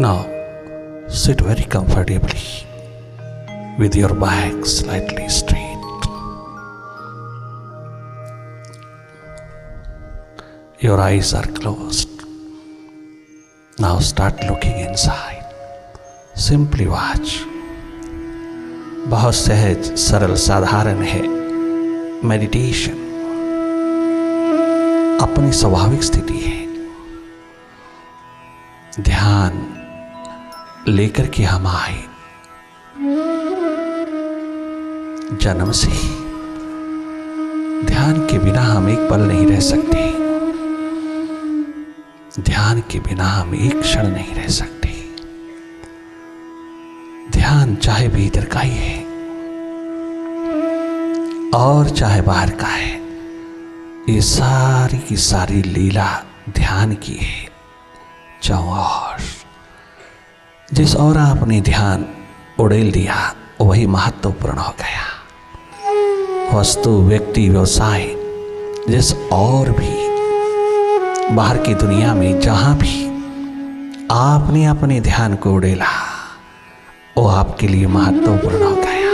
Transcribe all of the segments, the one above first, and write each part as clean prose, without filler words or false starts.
Now, sit very comfortably with your back slightly straight. Your eyes are closed. Now start looking inside. Simply watch. बहुत सहज, सरल, साधारण है meditation. अपनी स्वाभाविक स्थिति है। ध्यान लेकर के हम आए जन्म से ही। ध्यान के बिना हम एक पल नहीं रह सकते। ध्यान के बिना हम एक क्षण नहीं रह सकते। ध्यान चाहे भीतर का ही है और चाहे बाहर का है, ये सारी की सारी लीला ध्यान की है। और जिस और आपने ध्यान उड़ेल दिया वही महत्वपूर्ण हो गया। वस्तु, व्यक्ति, व्यवसाय, जिस और भी बाहर की दुनिया में जहां भी आपने अपने ध्यान को उड़ेला वो आपके लिए महत्वपूर्ण हो गया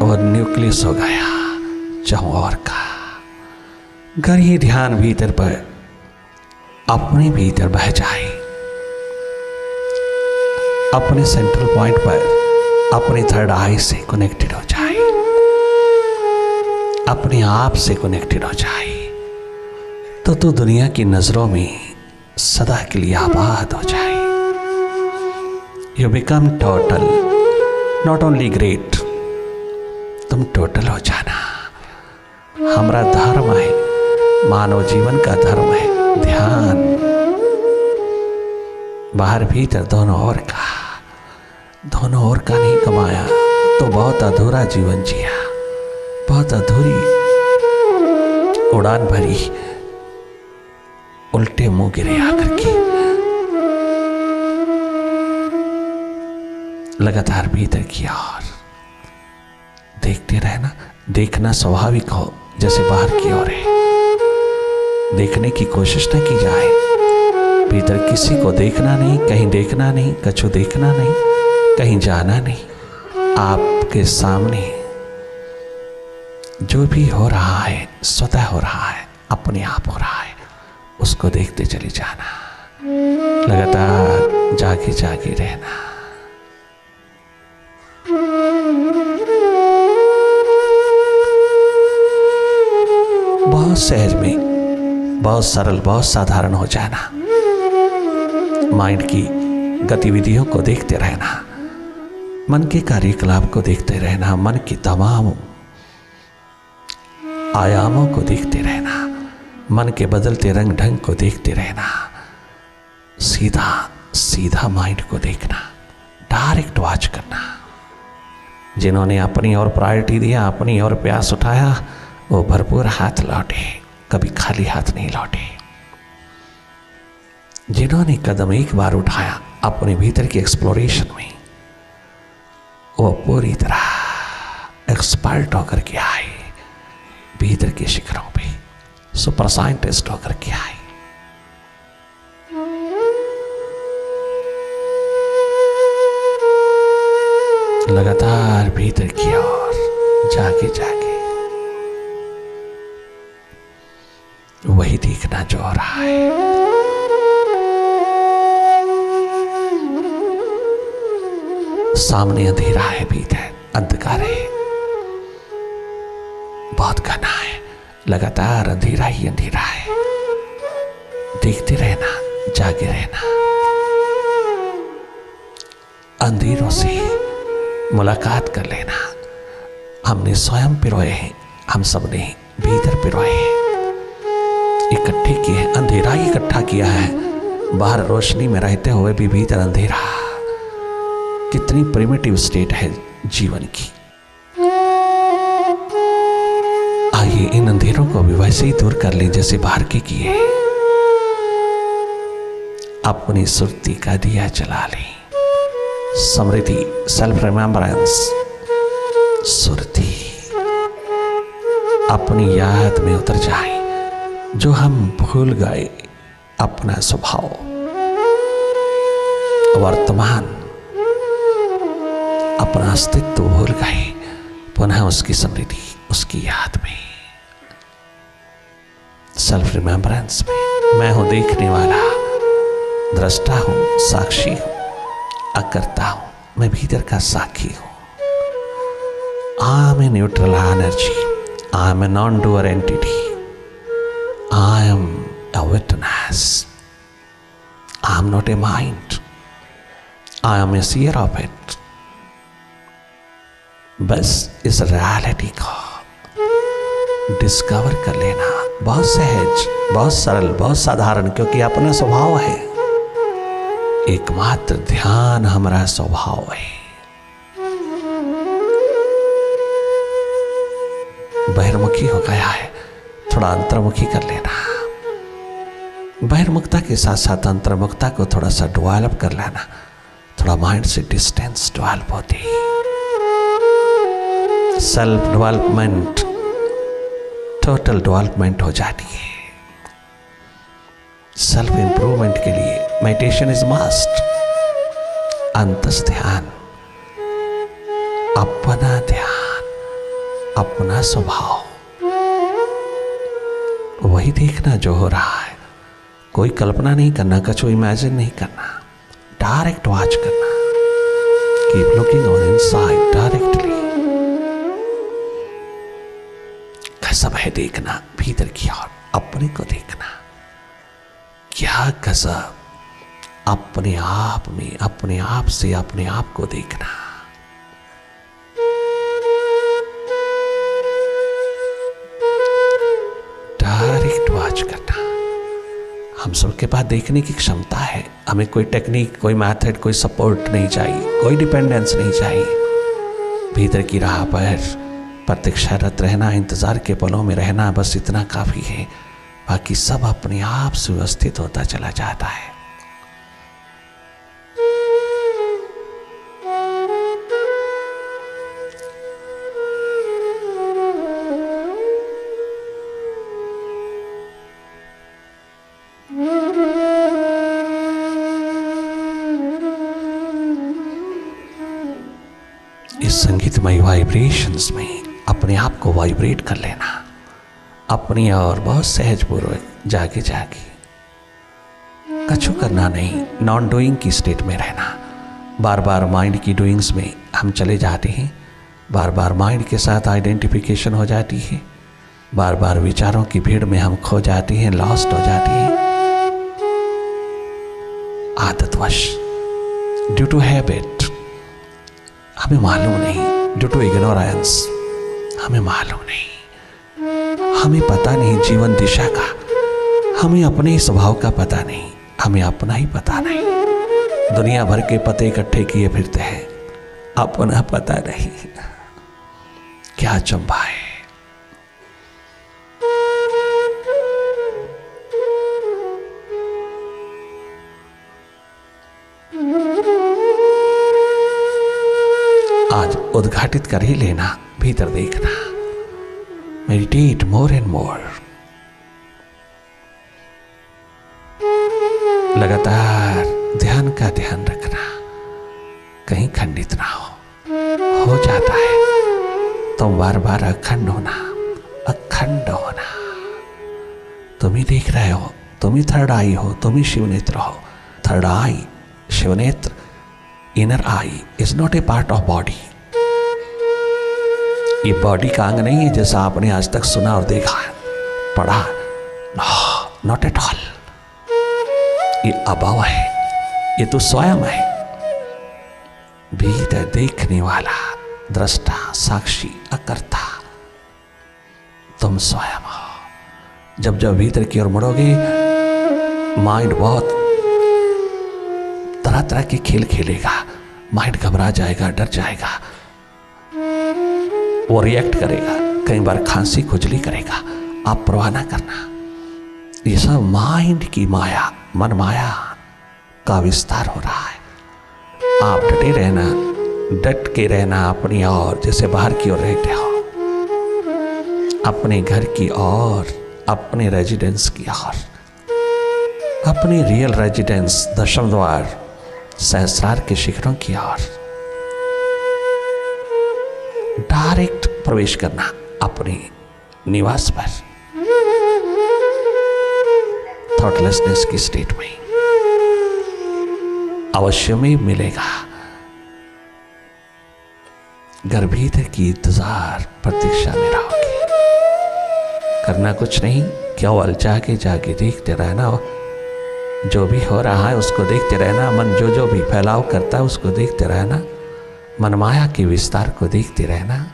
और न्यूक्लियस हो गया चौर का। अगर ये ध्यान भीतर पर अपने भीतर बह जाए, अपने सेंट्रल पॉइंट पर अपने थर्ड आई से कनेक्टेड हो जाए, अपने आप से कनेक्टेड हो जाए, तो तू दुनिया की नजरों में सदा के लिए आबाद हो जाए। You become total, not only great, तुम टोटल हो जाना। हमारा धर्म है, मानव जीवन का धर्म है ध्यान। बाहर भीतर दोनों ओर का नहीं कमाया तो बहुत अधूरा जीवन जिया, बहुत अधूरी उड़ान भरी, उल्टे मुंह गिरे आकर के। लगातार भीतर की ओर देखते रहना। देखना स्वाभाविक हो जैसे बाहर की ओर है। देखने की कोशिश न की जाए। भीतर किसी को देखना नहीं, कहीं देखना नहीं, कछु देखना नहीं, कहीं जाना नहीं। आपके सामने जो भी हो रहा है स्वतः हो रहा है, अपने आप हो रहा है, उसको देखते चले जाना। लगातार जागे जागे रहना। बहुत सहज में, बहुत सरल, बहुत साधारण हो जाना। माइंड की गतिविधियों को देखते रहना, मन के कार्यकलाप को देखते रहना, मन की तमाम आयामों को देखते रहना, मन के बदलते रंग ढंग को देखते रहना। सीधा सीधा माइंड को देखना, डायरेक्ट वॉच करना। जिन्होंने अपनी ओर प्रायोरिटी दिया, अपनी ओर प्यास उठाया, वो भरपूर हाथ लौटे, कभी खाली हाथ नहीं लौटे। जिन्होंने कदम एक बार उठाया अपने भीतर की एक्सप्लोरेशन में, वो पूरी तरह एक्सपर्ट होकर के आए, भीतर के शिखरों पे सुपर साइंटिस्ट होकर के आए। लगातार भीतर की ओर जागे जागे वही देखना जो हो रहा है। सामने अंधेरा है, भीतर अंधकार है, बहुत घना है। लगातार अंधेरा ही अंधेरा है। देखते रहना, जागे रहना। अंधेरों से मुलाकात कर लेना। हमने स्वयं पिरोए हैं, हम सबने भीतर पिरोए हैं, इकट्ठे किए हैं, अंधेरा ही इकट्ठा किया है। बाहर रोशनी में रहते हुए भी भीतर अंधेरा। कितनी प्रिमिटिव स्टेट है जीवन की। आइए इन अंधेरों को भी वैसे ही दूर कर लें जैसे बाहर के किए। अपनी सुरती का दिया जला लें। स्मृति, सेल्फ रिमेम्बरेंस, सुरती अपनी याद में उतर जाए जो हम भूल गए अपना स्वभाव। वर्तमान अपना अस्तित्व भूल गए, पुनः उसकी स्मृति, उसकी याद में, सेल्फ रिमेम्बरेंस में। मैं हूं देखने वाला, दृष्टा हूं, साक्षी हूं, अकर्ता हूं, मैं भीतर का साक्षी हूं। I am a neutral energy, I am a non doer entity, I am a witness. I am not a mind. I am a seer of it. बस इस रियलिटी को डिस्कवर कर लेना बहुत सहज, बहुत सरल, बहुत साधारण, क्योंकि अपना स्वभाव है। एकमात्र ध्यान हमारा स्वभाव है। बहिर्मुखी हो गया है, थोड़ा अंतर्मुखी कर लेना। बहिर्मुखता के साथ साथ अंतर्मुखता को थोड़ा सा डेवलप कर लेना, थोड़ा माइंड से डिस्टेंस डेवलप होती है। सेल्फ डेवलपमेंट, टोटल डेवलपमेंट हो जाती है। सेल्फ इंप्रूवमेंट के लिए मेडिटेशन इज मस्ट। अंतस ध्यान, अपना ध्यान, अपना स्वभाव, वही देखना जो हो रहा है। कोई कल्पना नहीं करना, कुछ इमेजिन नहीं करना, डायरेक्ट वॉच करना। Keep looking on inside directly. गजब है देखना भीतर की ओर, अपने को देखना। क्या गजब, अपने आप में, अपने आप से अपने आप को देखना। डायरेक्ट वॉच करना। हम सबके पास देखने की क्षमता है। हमें कोई टेक्निक, कोई मेथड, कोई सपोर्ट नहीं चाहिए, कोई डिपेंडेंस नहीं चाहिए। भीतर की राह पर प्रतीक्षारत रहना, इंतजार के पलों में रहना, बस इतना काफी है। बाकी सब अपने आप सुव्यवस्थित होता चला जाता है। इस संगीतमय वाइब्रेशंस में अपने आप को वाइब्रेट कर लेना, अपनी और बहुत सहजपूर्वक जागे जागे। कछु करना नहीं, नॉन डूइंग की स्टेट में रहना। बार बार माइंड की डूइंग्स में हम चले जाते हैं, बार बार माइंड के साथ आइडेंटिफिकेशन हो जाती है, बार बार विचारों की भीड़ में हम खो जाते हैं, लॉस्ट हो जाते हैं। आदतवश, ड्यू टू हैबिट, हमें मालूम नहीं, ड्यू टू इग्नोरेंस, हमें मालूम नहीं, हमें पता नहीं जीवन दिशा का, हमें अपने स्वभाव का पता नहीं, हमें अपना ही पता नहीं। दुनिया भर के पते इकट्ठे किए फिरते हैं, अपना पता नहीं। क्या चंबा है। आज उद्घाटित कर ही लेना, भीतर देखना। Meditate more and more. लगातार ध्यान का ध्यान रखना, कहीं खंडित ना हो जाता है। तुम बार बार अखंड होना, अखंड होना। तुम ही देख रहे हो, तुम ही थर्ड आई हो, तुम ही शिवनेत्र हो। थर्ड आई, शिवनेत्र, inner eye is not a part of body. ये बॉडी का अंग नहीं है जैसा आपने आज तक सुना और देखा पढ़ा। No, not at all. ये अभाव है, ये तो स्वयं है। भीतर देखने वाला, दृष्टा, साक्षी, अकर्ता तुम स्वयं हो। जब जब भीतर की ओर मुड़ोगे, माइंड बहुत तरह तरह के खेल खेलेगा। माइंड घबरा जाएगा, डर जाएगा, वो रिएक्ट करेगा, कई बार खांसी खुजली करेगा। आप परवाह ना करना। ये सब माइंड की माया, मन माया का विस्तार हो रहा है। आप डटे रहना, डट के रहना अपनी ओर, जैसे बाहर की ओर रहते हो, अपने घर की ओर, अपने रेजिडेंस की ओर, अपनी रियल रेजिडेंस, दशम द्वार, सहस्रार के शिखरों की ओर डायरेक्ट प्रवेश करना अपने निवास पर, थॉटलेसनेस की स्टेट में अवश्य में मिलेगा। गर्भीत की इंतजार प्रतीक्षा में रहोगे। करना कुछ नहीं, केवल जाके जाके देखते रहना। जो भी हो रहा है उसको देखते रहना। मन जो भी फैलाव करता है उसको देखते रहना। मन माया के विस्तार को देखते रहना।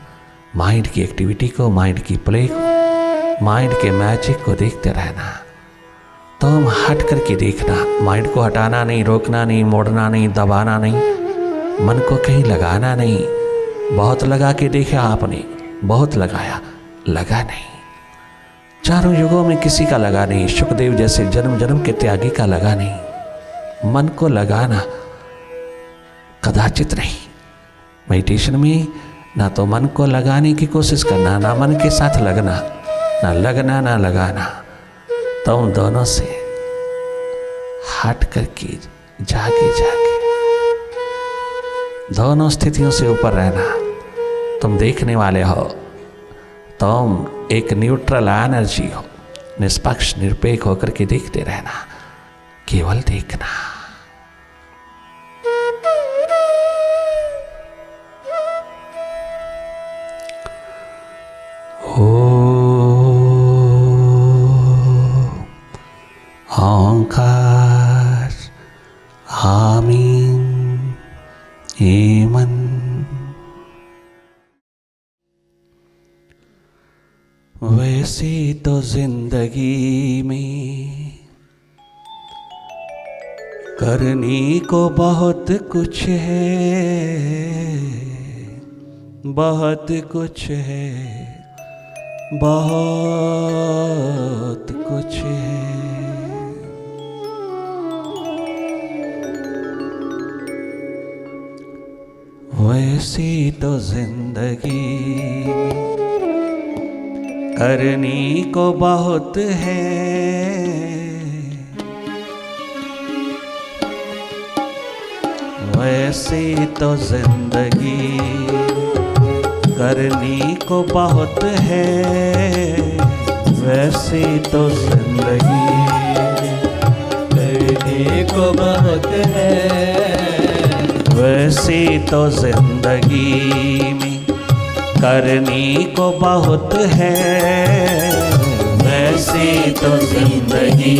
माइंड की एक्टिविटी को, माइंड की प्ले को, माइंड के मैजिक को देखते रहना। तो हम हट करके देखना। माइंड को हटाना नहीं, रोकना नहीं, मोड़ना नहीं, दबाना नहीं, मन को कहीं लगाना नहीं। बहुत लगा के देखा आपने, बहुत लगाया, लगा नहीं। चारों युगों में किसी का लगा नहीं। सुखदेव जैसे जन्म जन्म के त्यागी का लगा नहीं। मन को लगाना कदाचित नहीं। मेडिटेशन में ना तो मन को लगाने की कोशिश करना, ना मन के साथ लगना, ना लगना ना लगाना। तुम दोनों से हट करके जाके दोनों स्थितियों से ऊपर रहना। तुम देखने वाले हो, तुम एक न्यूट्रल एनर्जी हो। निष्पक्ष निरपेक्ष होकर के देखते रहना, केवल देखना। ओंकार आमीन हेमन। वैसे तो जिंदगी में करने को बहुत कुछ है, बहुत कुछ है, बहुत कुछ है। वैसे तो जिंदगी करने को बहुत है, वैसे तो जिंदगी करने को बहुत है, वैसे तो जिंदगी करने को बहुत है, वैसे तो जिंदगी में करने को बहुत है, वैसे तो जिंदगी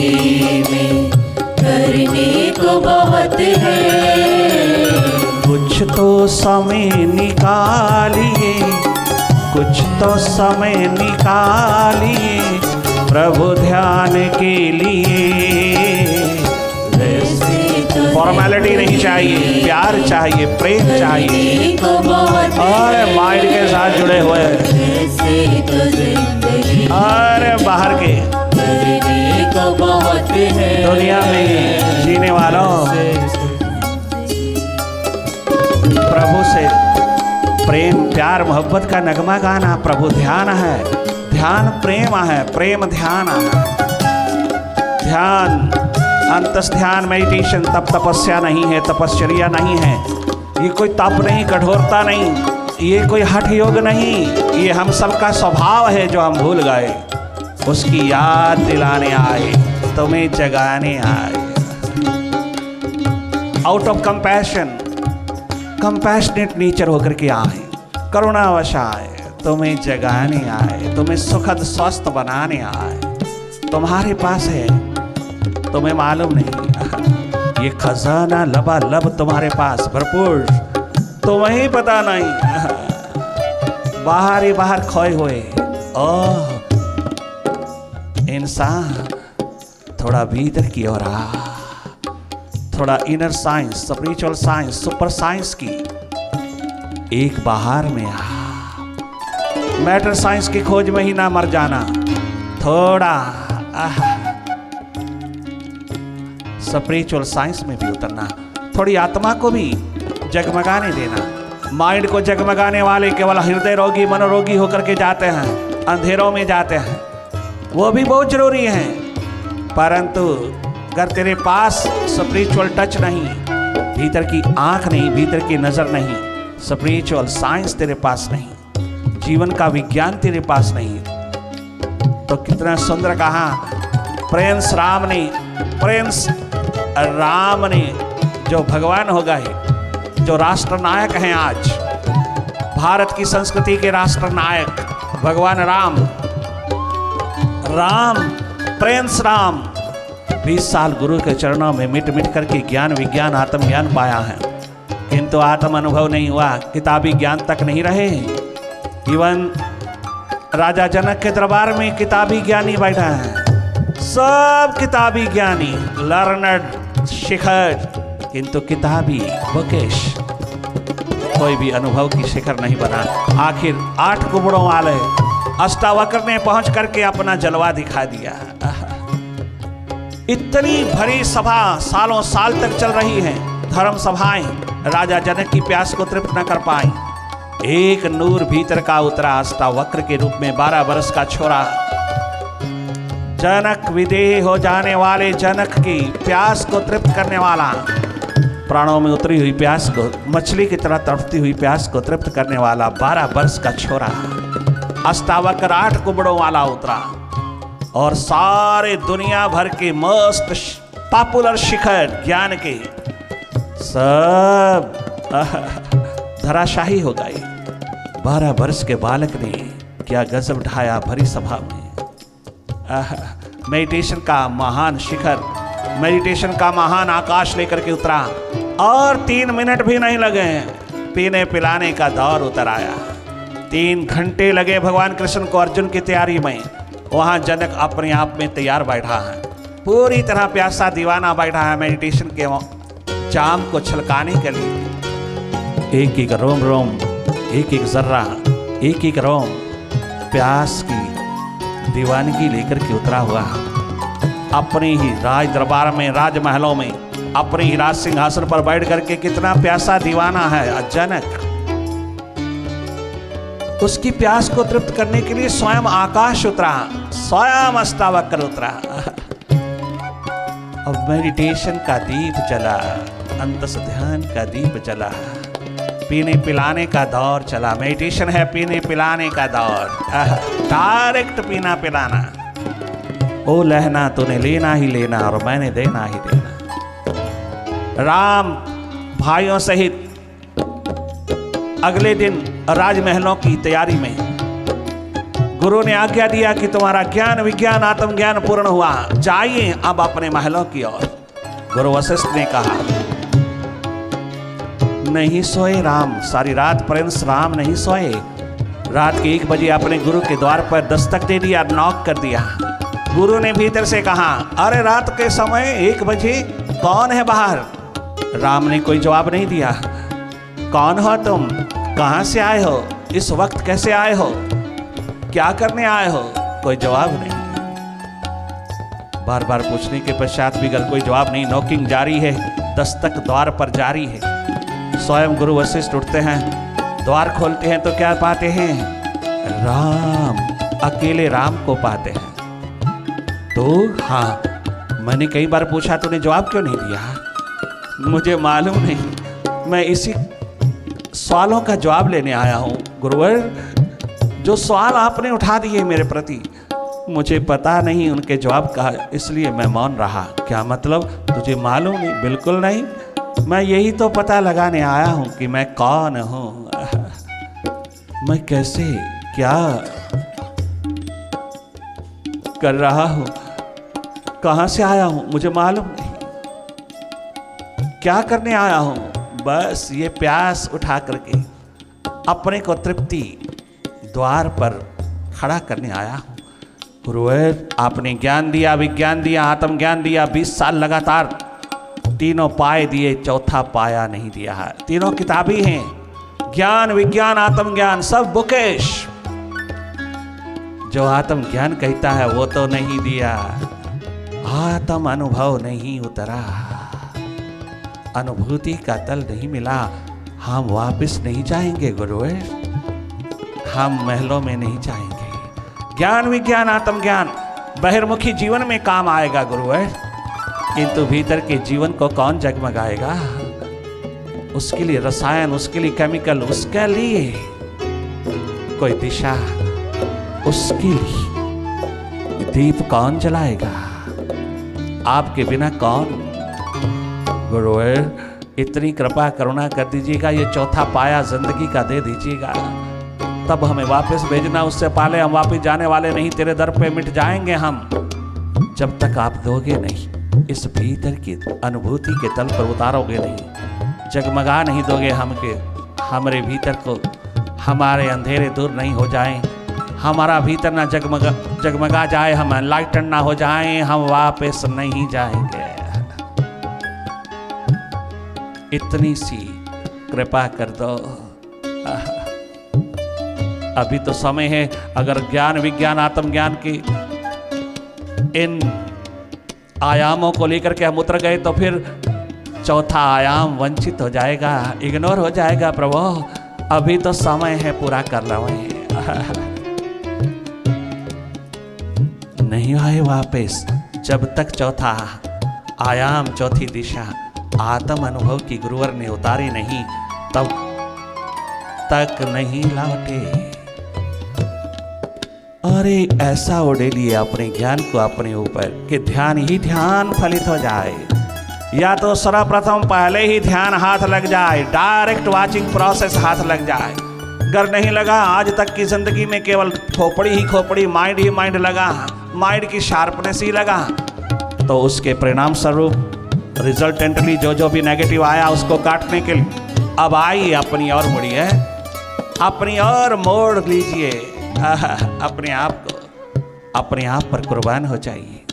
में करने को बहुत है। कुछ तो समय निकालिए, कुछ तो समय निकालिए प्रभु ध्यान के लिए। फॉर्मेलिटी नहीं चाहिए, प्यार चाहिए, प्रेम चाहिए और माइंड के साथ जुड़े हुए और बाहर के दुनिया में जीने वालों प्रभु से प्रेम, प्यार, मोहब्बत का नगमा गाना। प्रभु ध्यान है, ध्यान प्रेम है, प्रेम ध्यान है। ध्यान अंतस ध्यान मेडिटेशन तप तपस्या नहीं है, तपश्चर्या नहीं है। ये कोई तप नहीं, कठोरता नहीं, ये कोई हठ योग नहीं। ये हम सबका स्वभाव है जो हम भूल गए। उसकी याद दिलाने आए, तुम्हें जगाने आए। Out of compassion, compassionate nature होकर के आए, करुणावश आए, तुम्हें जगाने आए, तुम्हें सुखद स्वस्थ बनाने आए। तुम्हारे पास है, तुम्हें मालूम नहीं। ये खजाना लबालब तुम्हारे पास भरपूर, तुम्हें पता नहीं। बाहर ही बाहर खोए हुए ओह इंसान, थोड़ा भीतर की ओर आ, थोड़ा inner science, spiritual science, super science की एक बाहर में आ। मैटर साइंस की खोज में ही ना मर जाना, थोड़ा स्पिरिचुअल साइंस में भी उतरना। थोड़ी आत्मा को भी जगमगाने देना। माइंड को जगमगाने वाले केवल हृदय रोगी, मनोरोगी होकर के जाते हैं, अंधेरों में जाते हैं। वो भी बहुत जरूरी है, परंतु अगर तेरे पास स्पिरिचुअल टच नहीं, भीतर की आंख नहीं, भीतर की नजर नहीं, स्पिरिचुअल साइंस तेरे पास नहीं, जीवन का विज्ञान तेरे पास नहीं, तो कितना सुंदर कहा प्रिंस राम ने जो भगवान हो गए, जो राष्ट्रनायक हैं आज, भारत की संस्कृति के राष्ट्रनायक भगवान राम, प्रिंस राम 20 साल गुरु के चरणों में मिट मिट करके ज्ञान विज्ञान आत्मज्ञान पाया है, किंतु आत्म अनुभव नहीं हुआ, किताबी ज्ञान तक नहीं रहे। इवन राजा जनक के दरबार में किताबी ज्ञानी बैठा है, सब किताबी ज्ञानी, लर्नड, शिखर, किंतु किताबी बुकेश, कोई भी अनुभव की शिखर नहीं बना। आखिर 8 कुबड़ों वाले अष्टावक्र ने पहुंच करके अपना जलवा दिखा दिया। इतनी भरी सभा सालों साल तक चल रही है, धर्म सभाएं, राजा जनक की प्यास को तृप्त न कर पाई। एक नूर भीतर का उतरा अष्टावक्र के रूप में, 12 वर्ष का छोरा, जनक विदेह हो जाने वाले जनक की प्यास को तृप्त करने वाला, प्राणों में उतरी हुई प्यास को, मछली की तरह तड़पती हुई प्यास को तृप्त करने वाला 12 वर्ष का छोरा अष्टावक्र 8 कुबड़ों वाला उतरा, और सारे दुनिया भर के मस्त पॉपुलर शिखर ज्ञान के सब धराशाही हो गए। 12 वर्ष के बालक ने क्या गजब ढाया भरी सभा में। मेडिटेशन का महान शिखर, मेडिटेशन का महान आकाश लेकर के उतरा, और 3 मिनट भी नहीं लगे, पीने पिलाने का दौर उतर आया। 3 घंटे लगे भगवान कृष्ण को अर्जुन की तैयारी में। वहां जनक अपने आप में तैयार बैठा है, पूरी तरह प्यासा दीवाना बैठा है मेडिटेशन के जाम को छलकाने के लिए। एक एक रोम रोम, एक एक जर्रा, एक एक रोम प्यास की दीवानगी लेकर के उतरा हुआ, अपने ही राज दरबार में, राजमहलों में, अपने ही राज सिंहासन पर बैठ करके कितना प्यासा दीवाना है जनक। उसकी प्यास को तृप्त करने के लिए स्वयं आकाश उतरा, स्वयं अष्टावक्र उतरा। अब मेडिटेशन का दीप जला, अंतस ध्यान का दीप जला, पीने पिलाने का दौर चला। मेडिटेशन है पीने पिलाने का दौर, डायरेक्ट पीना पिलाना। ओ लहना तूने लेना ही लेना और मैंने देना ही देना। राम भाइयों सहित अगले दिन राजमहलों की तैयारी में गुरु ने आज्ञा दिया कि तुम्हारा ज्ञान विज्ञान आत्मज्ञान पूर्ण हुआ, जाइए अब अपने महलों की ओर। गुरु वशिष्ठ ने कहा, नहीं सोए राम, सारी रात प्रिंस राम नहीं सोए। रात के 1 बजे अपने गुरु के द्वार पर दस्तक दे दिया, नॉक कर दिया। गुरु ने भीतर से कहा, अरे रात के समय 1 बजे कौन है बाहर? राम ने कोई जवाब नहीं दिया। कौन हो तुम? कहां से आए हो? इस वक्त कैसे आए हो? क्या करने आए हो? कोई जवाब नहीं। बार बार पूछने के पश्चात भी कोई जवाब नहीं। नॉकिंग जारी है, दस्तक द्वार पर जारी है। स्वयं गुरु वशिष्ठ उठते हैं, द्वार खोलते हैं तो क्या पाते हैं? राम, अकेले राम को पाते हैं। तो हाँ, मैंने कई बार पूछा, तूने जवाब क्यों नहीं दिया? मुझे मालूम नहीं, मैं इसी सवालों का जवाब लेने आया हूँ गुरुवर। जो सवाल आपने उठा दिए मेरे प्रति, मुझे पता नहीं उनके जवाब का, इसलिए मैं मौन रहा। क्या मतलब? तुझे मालूम नहीं? बिल्कुल नहीं, मैं यही तो पता लगाने आया हूं कि मैं कौन हूं, मैं कैसे क्या कर रहा हूं, कहां से आया हूं, मुझे मालूम नहीं, क्या करने आया हूं। बस ये प्यास उठा करके अपने को तृप्ति द्वार पर खड़ा करने आया हूं। गुरुवर, आपने ज्ञान दिया, विज्ञान दिया, आत्मज्ञान दिया, 20 साल लगातार 3 पाए दिए, चौथा पाया नहीं दिया है। 3 किताबी हैं, ज्ञान विज्ञान आत्मज्ञान, सब बुकेश। जो आत्मज्ञान कहता है वो तो नहीं दिया, आत्म अनुभव नहीं उतरा, अनुभूति का तल नहीं मिला। हम वापस नहीं जाएंगे गुरुवर, हम महलों में नहीं जाएंगे। ज्ञान विज्ञान आत्मज्ञान बहिर्मुखी जीवन में काम आएगा गुरुवर, किंतु भीतर के जीवन को कौन जगमगाएगा? उसके लिए रसायन, उसके लिए केमिकल, उसके लिए कोई दिशा, उसके लिए दीप कौन जलाएगा? आपके बिना कौन? गुरुवर इतनी कृपा करुणा कर दीजिएगा, ये चौथा पाया जिंदगी का दे दीजिएगा, तब हमें वापस भेजना। उससे पहले हम वापस जाने वाले नहीं, तेरे दर पे मिट जाएंगे हम। जब तक आप दोगे नहीं, इस भीतर की अनुभूति के तल पर उतारोगे नहीं, जगमगा नहीं दोगे हमके, हमारे भीतर को, हमारे अंधेरे दूर नहीं हो जाएं, हमारा भीतर ना जगमगा जाए, हम एनलाइटन ना हो जाएं, हम वापस नहीं जाएंगे। इतनी सी कृपा कर दो। अभी तो समय है, अगर ज्ञान विज्ञान आत्मज्ञान की इन आयामों को लेकर के हम उतर गए तो फिर चौथा आयाम वंचित हो जाएगा, इग्नोर हो जाएगा। प्रभु अभी तो समय है, पूरा कर लो। नहीं आए वापस जब तक चौथा आयाम, चौथी दिशा आत्म अनुभव की गुरुवर ने उतारी नहीं, तब तक नहीं लौटे। अरे ऐसा उड़े लिए अपने ज्ञान को अपने ऊपर कि ध्यान ही ध्यान फलित हो जाए, या तो सर्वप्रथम पहले ही ध्यान हाथ लग जाए, डायरेक्ट वाचिंग प्रोसेस हाथ लग जाए। अगर नहीं लगा, आज तक की जिंदगी में केवल खोपड़ी ही खोपड़ी, माइंड ही माइंड लगा, माइंड की शार्पनेस ही लगा, तो उसके परिणाम स्वरूप रिजल्टेंटली जो भी नेगेटिव आया उसको काटने के लिए अब आइए, अपनी ओर मुड़िए, अपनी ओर मोड़ लीजिए, अपने आप को, अपने आप पर कुर्बान हो जाइए।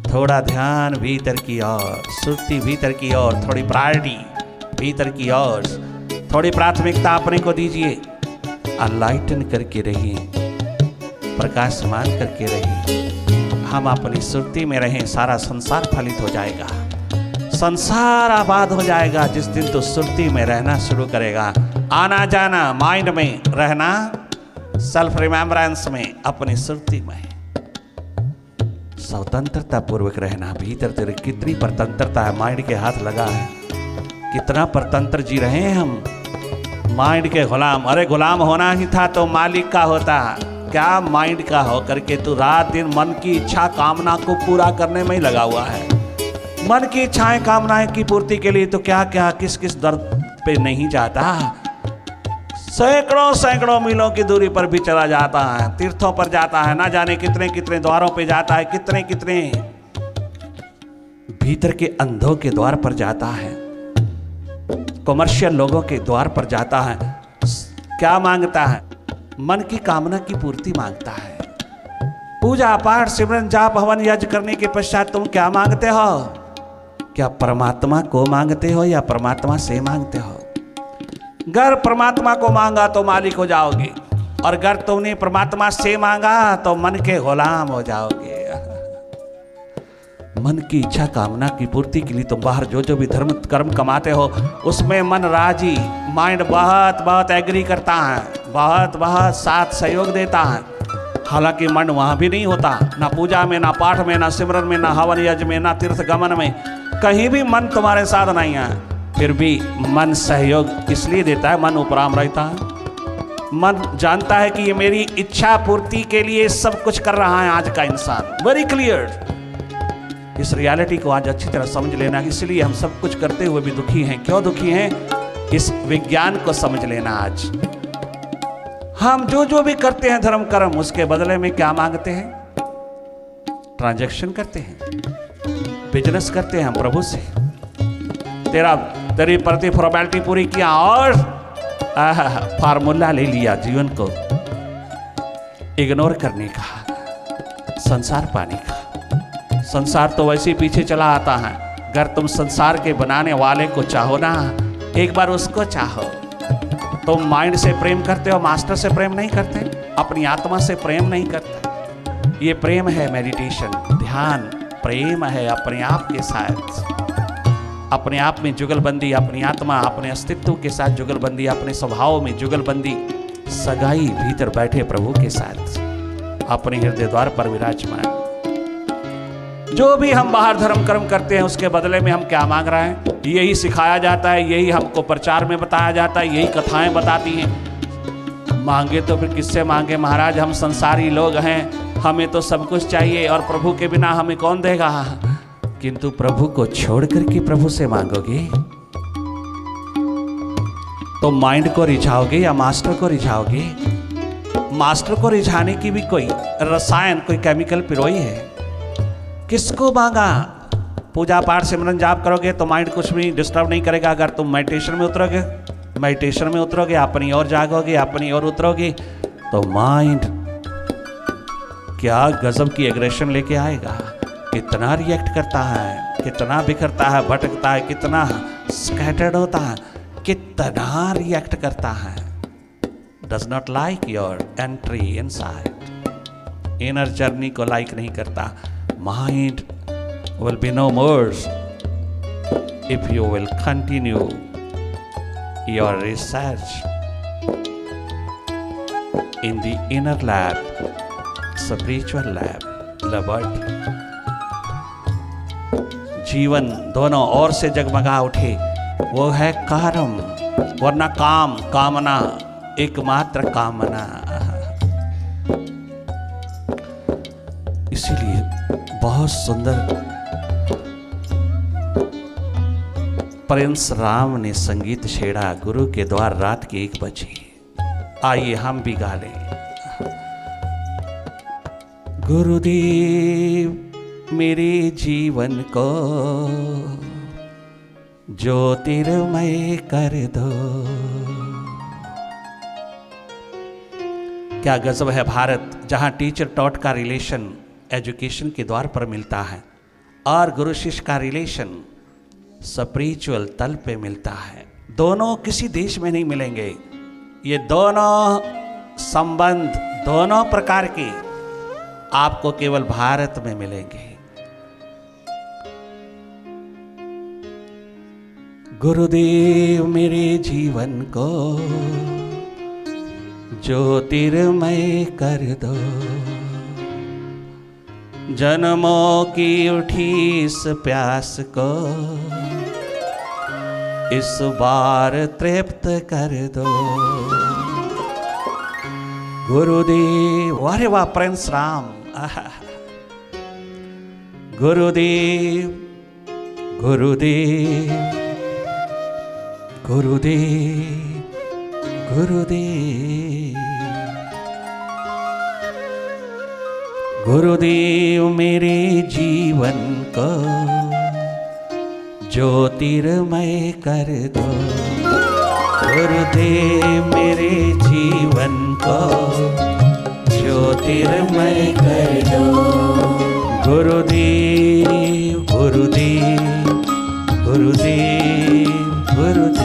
थोड़ा ध्यान भीतर की ओर, सुर्ती भीतर की ओर, थोड़ी प्रायोरिटी भीतर की ओर, थोड़ी प्राथमिकता अपने को दीजिए। अनलाइटन करके रहिए, प्रकाशमान करके रहिए। हम अपनी सुर्ती में रहें, सारा संसार फलित हो जाएगा, संसार आबाद हो जाएगा। जिस दिन तो सुर्ती में रहना शुरू करेगा, आना जाना माइंड में रहना, सेल्फ रिमेम्बरेंस में, अपनी सुर्ती में स्वतंत्रता पूर्वक रहना। भीतर तेरे कितनी परतंत्रता है, माइंड के हाथ लगा है, कितना परतंत्र जी रहे हैं हम, माइंड के गुलाम। अरे गुलाम होना ही था तो मालिक का होता, क्या माइंड का हो करके तू रात दिन मन की इच्छा कामना को पूरा करने में ही लगा हुआ है। मन की इच्छाएं कामनाएं की पूर्ति के लिए तो क्या क्या किस किस दर पे नहीं जाता, सैकड़ों सैकड़ों मीलों की दूरी पर भी चला जाता है, तीर्थों पर जाता है, ना जाने कितने कितने द्वारों पे जाता है, कितने कितने भीतर के अंधों के द्वार पर जाता है, कमर्शियल लोगों के द्वार पर जाता है। क्या मांगता है? मन की कामना की पूर्ति मांगता है। पूजा पाठ सिमरन जाप हवन यज्ञ करने के पश्चात तुम क्या मांगते हो? क्या परमात्मा को मांगते हो या परमात्मा से मांगते हो? अगर परमात्मा को मांगा तो मालिक हो जाओगे, और अगर तुमने परमात्मा से मांगा तो मन के गुलाम हो जाओगे। मन की इच्छा कामना की पूर्ति के लिए तुम बाहर जो भी धर्म कर्म कमाते हो उसमें मन राजी, माइंड बहुत बहुत एग्री करता है, बहुत बहुत साथ सहयोग देता है। हालांकि मन वहाँ भी नहीं होता, ना पूजा में, ना पाठ में, ना सिमरन में, ना हवन यज्ञ में, ना तीर्थ गमन में, कहीं भी मन तुम्हारे साथ नहीं है। फिर भी मन सहयोग इसलिए देता है, मन उपराम रहता है। मन जानता है कि ये मेरी इच्छा पूर्ति के लिए सब कुछ कर रहा है आज का इंसान। Very clear. इस रियलिटी को आज अच्छी तरह समझ लेना। इसलिए हम सब कुछ करते हुए भी दुखी हैं। क्यों दुखी हैं? इस विज्ञान को समझ लेना। आज हम जो भी करते हैं धर्म कर्म, उसके बदले में क्या मांगते हैं? ट्रांजैक्शन करते हैं, बिजनेस करते हैं हम प्रभु से। तेरी प्रति फॉर्मेलिटी पूरी किया और फार्मूला ले लिया जीवन को इग्नोर करने का, संसार पाने का। संसार तो वैसे ही पीछे चला आता है। अगर तुम संसार के बनाने वाले को चाहो ना, एक बार उसको चाहो। तुम माइंड से प्रेम करते हो, मास्टर से प्रेम नहीं करते, अपनी आत्मा से प्रेम नहीं करते। ये प्रेम है मेडिटेशन, ध्यान प्रेम है अपने आप के साथ, अपने आप में जुगलबंदी, अपनी आत्मा अपने अस्तित्व के साथ जुगलबंदी, अपने स्वभाव में जुगलबंदी, सगाई भीतर बैठे प्रभु के साथ अपने हृदय द्वार पर विराजमान। जो भी हम बाहर धर्म कर्म करते हैं उसके बदले में हम क्या मांग रहे हैं, यही सिखाया जाता है, यही हमको प्रचार में बताया जाता है, यही कथाएं बताती हैं। मांगे तो फिर किससे मांगे महाराज, हम संसारी लोग हैं, हमें तो सब कुछ चाहिए और प्रभु के बिना हमें कौन देगा। किंतु प्रभु को छोड़ करके प्रभु से मांगोगे तो माइंड को रिझाओगे या मास्टर को रिझाओगे। मास्टर को रिझाने की भी कोई रसायन, कोई केमिकल पिरोई है। किसको मांगा? पूजा पाठ सिमरन जाप करोगे तो माइंड कुछ भी डिस्टर्ब नहीं करेगा। अगर तुम मेडिटेशन में उतरोगे अपनी ओर जागोगे, अपनी ओर उतरोगे तो माइंड क्या गजब की एग्रेशन लेके आएगा। कितना रिएक्ट करता है, कितना बिखरता है, भटकता है, कितना स्कैटर्ड होता है, कितना रिएक्ट करता है। Does not like your entry inside. Inner journey को लाइक नहीं करता। Mind will be no more if you will continue your research in the inner lab, spiritual lab, laboratory. जीवन दोनों ओर से जगमगा उठे वो है कारम, वरना काम, कामना, एकमात्र कामना। इसीलिए बहुत सुंदर प्रिंस राम ने संगीत छेड़ा गुरु के द्वार रात के 1 बजे। आइए हम भी गा लें। गुरुदेव मेरे जीवन को ज्योतिर्मय कर दो। क्या गजब है भारत, जहां टीचर टॉट का रिलेशन एजुकेशन के द्वार पर मिलता है और गुरु शिष्य का रिलेशन स्पिरिचुअल तल पे मिलता है। दोनों किसी देश में नहीं मिलेंगे। ये दोनों संबंध, दोनों प्रकार के आपको केवल भारत में मिलेंगे। गुरुदेव मेरे जीवन को ज्योतिर्मय कर दो। जन्मों की उठी इस प्यास को इस बार तृप्त कर दो। गुरुदेव, अरे वाह प्रिंस राम। गुरुदेव गुरुदेव गुरुदेव गुरुदेव गुरुदेव मेरे जीवन को ज्योतिर्मय कर दो। गुरुदेव मेरे जीवन को ज्योतिर्मय कर दो। गुरुदेव गुरुदेव गुरुदेव गुरुदेव